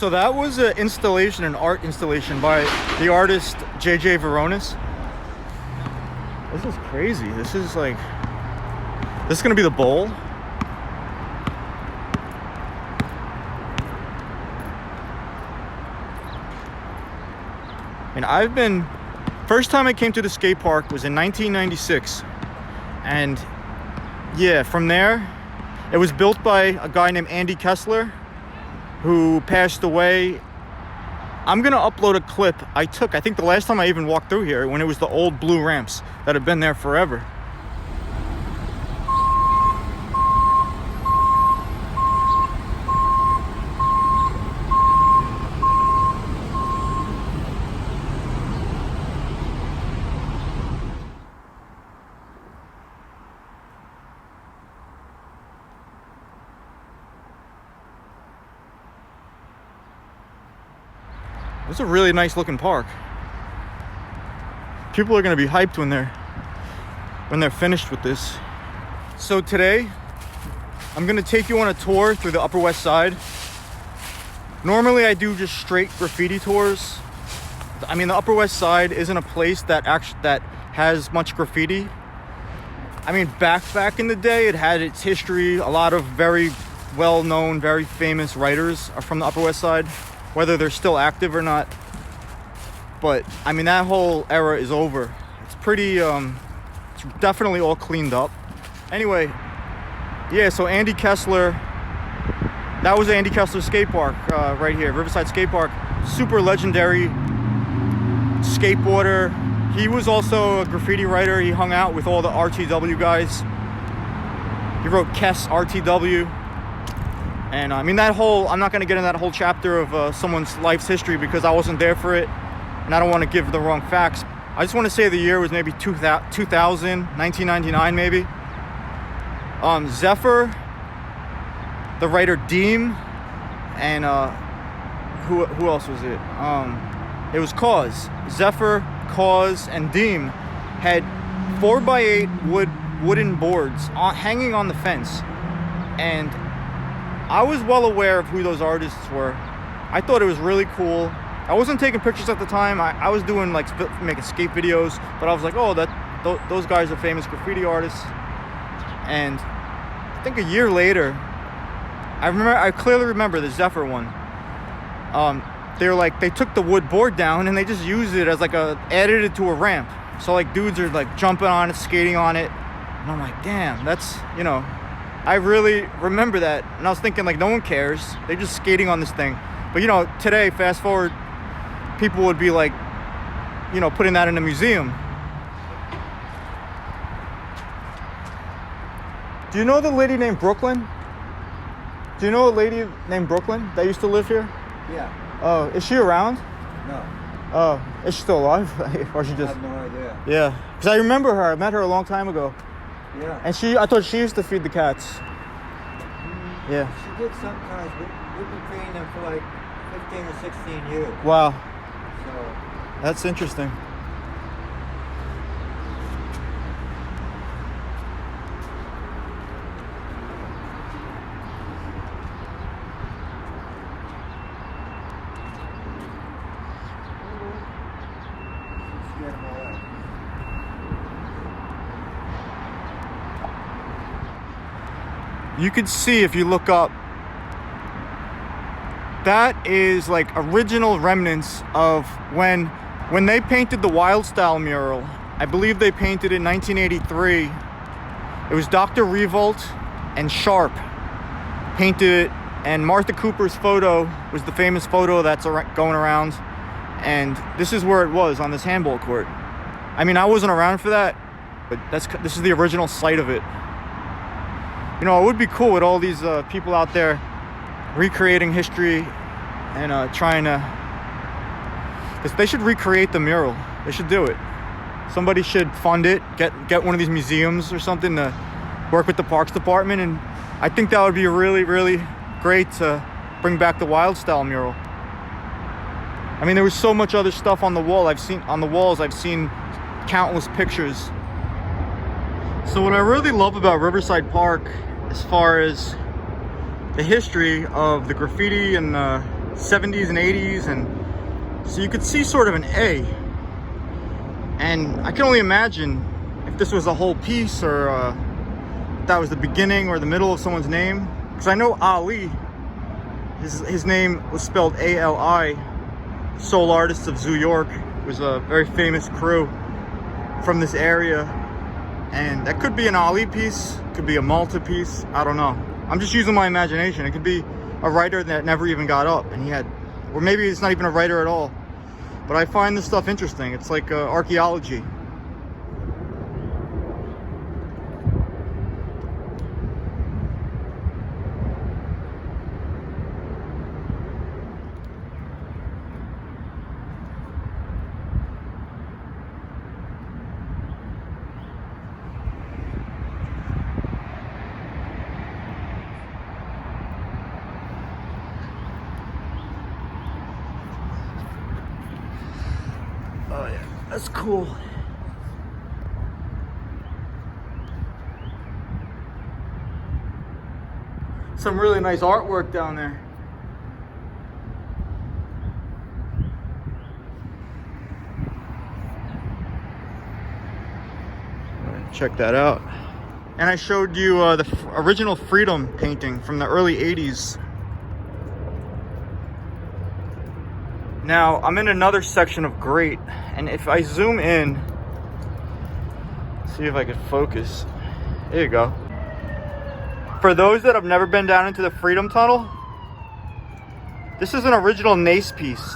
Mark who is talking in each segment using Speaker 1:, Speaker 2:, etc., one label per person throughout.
Speaker 1: So that was an installation, an art installation by the artist J.J. Veronis. This is crazy. This is like, this is gonna be the bowl. And I've been, first time I came to the skate park was in 1996. And yeah, from there, it was built by a guy named Andy Kessler, who passed away. I'm gonna upload a clip I took, I think the last time I even walked through here, when it was the old blue ramps that have been there forever. It's a really nice looking park. People are gonna be hyped when they're finished with this. So today, I'm gonna take you on a tour through the Upper West Side. Normally I do just straight graffiti tours. I mean, the Upper West Side isn't a place that has much graffiti. I mean, back in the day, it had its history. A lot of very well-known, very famous writers are from the Upper West Side, whether they're still active or not. But I mean, that whole era is over. It's pretty, it's definitely all cleaned up. Anyway, yeah, so Andy Kessler, that was Andy Kessler skate park right here, Riverside Skate Park. Super legendary skateboarder. He was also a graffiti writer. He hung out with all the RTW guys. He wrote Kess RTW. And I mean, that whole, I'm not gonna get in that whole chapter of someone's life's history because I wasn't there for it. And I don't wanna give the wrong facts. I just wanna say the year was maybe 2000, 1999 maybe. Zephyr, the writer Deem, and who else was it? It was Cause. Zephyr, Cause, and Deem had 4x8 wooden boards hanging on the fence. And I was well aware of who those artists were. I thought it was really cool. I wasn't taking pictures at the time. I was doing like making skate videos, but I was like, oh, those guys are famous graffiti artists. And I think a year later, I clearly remember the Zephyr one. They were like, they took the wood board down and they just used it as like added it to a ramp. So like dudes are like jumping on it, skating on it. And I'm like, damn, that's, you know, I really remember that. And I was thinking like, no one cares. They're just skating on this thing. But you know, today, fast forward, people would be like, you know, putting that in a museum. Do you know the lady named Brooklyn? Do you know a lady named Brooklyn that used to live here?
Speaker 2: Yeah.
Speaker 1: Oh, is she around?
Speaker 2: No.
Speaker 1: Oh, is she still alive? Or she just?
Speaker 2: I have no idea.
Speaker 1: Yeah, because I remember her. I met her a long time ago.
Speaker 2: Yeah.
Speaker 1: And I thought she used to feed the cats. Yeah.
Speaker 2: She did sometimes. We've been feeding them for like 15 or 16 years.
Speaker 1: Wow.
Speaker 2: So.
Speaker 1: That's interesting. You could see if you look up, that is like original remnants of when they painted the Wild Style mural. I believe they painted it in 1983. It was Dr. Revolt and Sharp painted it, and Martha Cooper's photo was the famous photo that's going around. And this is where it was, on this handball court. I mean, I wasn't around for that, but this is the original site of it. You know, it would be cool with all these people out there recreating history and trying to... They should recreate the mural. They should do it. Somebody should fund it, get one of these museums or something to work with the Parks Department, and I think that would be really, really great to bring back the Wild Style mural. I mean, there was so much other stuff on the wall. I've seen countless pictures. So what I really love about Riverside Park, as far as the history of the graffiti and 70s and 80s, and so you could see sort of an A. And I can only imagine if this was a whole piece, or if that was the beginning or the middle of someone's name. Because I know Ali, his name was spelled A-L-I, Soul Artists of New York. It was a very famous crew from this area. And that could be an Ali piece, could be a Malta piece, I don't know. I'm just using my imagination. It could be a writer that never even got up, and he had, or maybe it's not even a writer at all. But I find this stuff interesting. It's like archaeology. Oh yeah, that's cool. Some really nice artwork down there. Check that out. And I showed you the original Freedom painting from the early 80s. Now, I'm in another section of Great, and if I zoom in, see if I can focus. There you go. For those that have never been down into the Freedom Tunnel, this is an original Nace piece.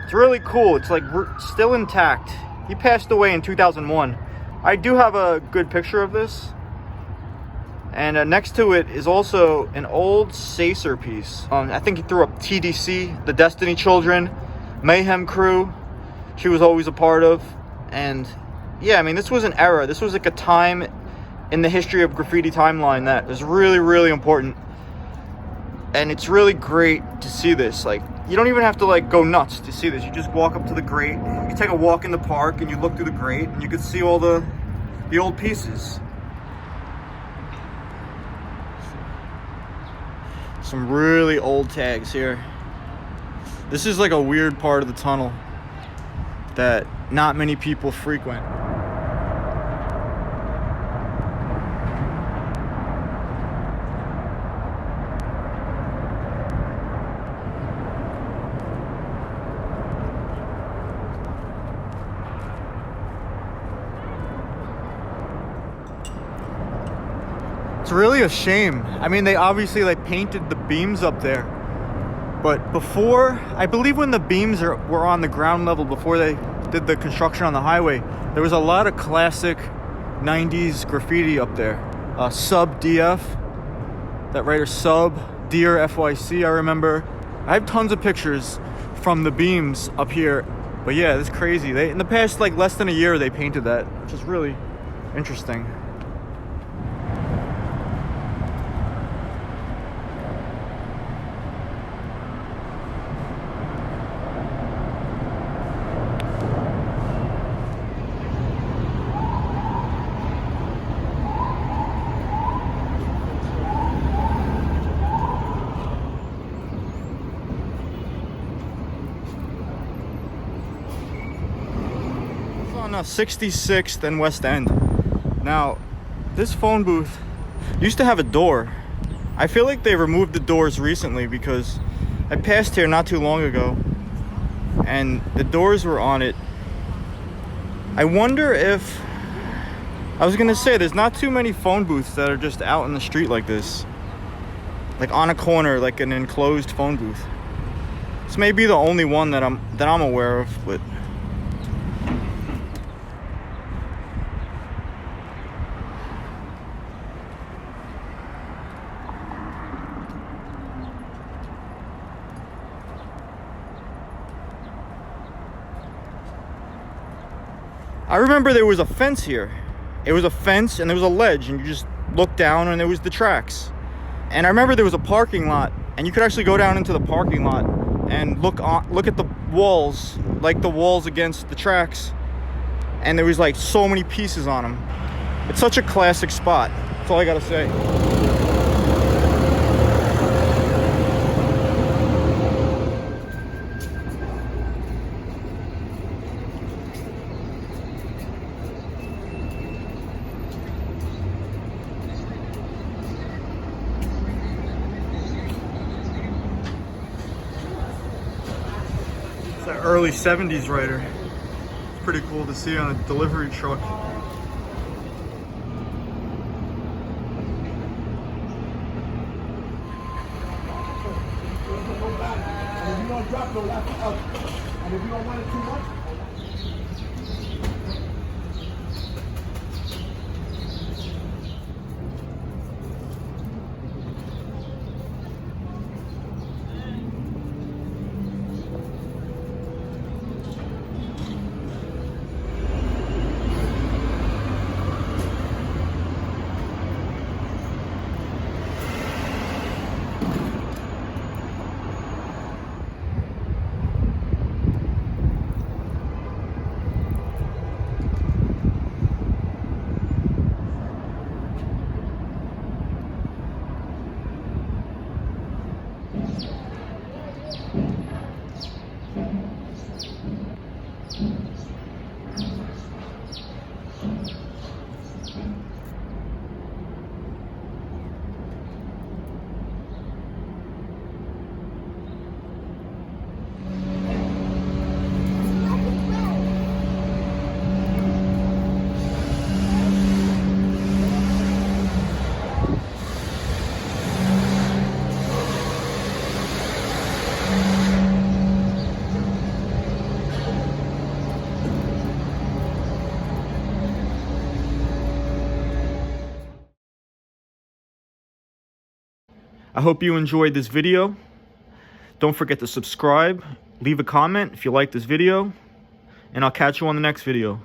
Speaker 1: It's really cool. It's like still intact. He passed away in 2001. I do have a good picture of this. And next to it is also an old Sacer piece. I think he threw up TDC, the Destiny Children, Mayhem Crew. She was always a part of. And yeah, I mean, this was an era. This was like a time in the history of graffiti timeline that is really, really important. And it's really great to see this. Like, you don't even have to like go nuts to see this. You just walk up to the grate, you take a walk in the park, and you look through the grate, and you can see all the old pieces. Some really old tags here. This is like a weird part of the tunnel that not many people frequent. It's really a shame. I mean, they obviously like painted the beams up there, but before, I believe when the beams were on the ground level before they did the construction on the highway, there was a lot of classic 90s graffiti up there. Sub DF, that writer Sub, Dear FYC, I remember. I have tons of pictures from the beams up here, but yeah, it's crazy. In the past like less than a year they painted that, which is really interesting. On 66th and West End. Now, this phone booth used to have a door. I feel like they removed the doors recently because I passed here not too long ago and the doors were on it. I wonder if, I was gonna say, there's not too many phone booths that are just out in the street like this, like on a corner, like an enclosed phone booth. This may be the only one that I'm aware of, but I remember there was a fence here. It was a fence and there was a ledge, and you just looked down and there was the tracks. And I remember there was a parking lot, and you could actually go down into the parking lot and look at the walls, like the walls against the tracks. And there was like so many pieces on them. It's such a classic spot. That's all I gotta say. early 70s writer. It's pretty cool to see on a delivery truck.
Speaker 3: Drop no left out. And if you don't want it too much,
Speaker 1: I hope you enjoyed this video. Don't forget to subscribe, leave a comment if you like this video, and I'll catch you on the next video.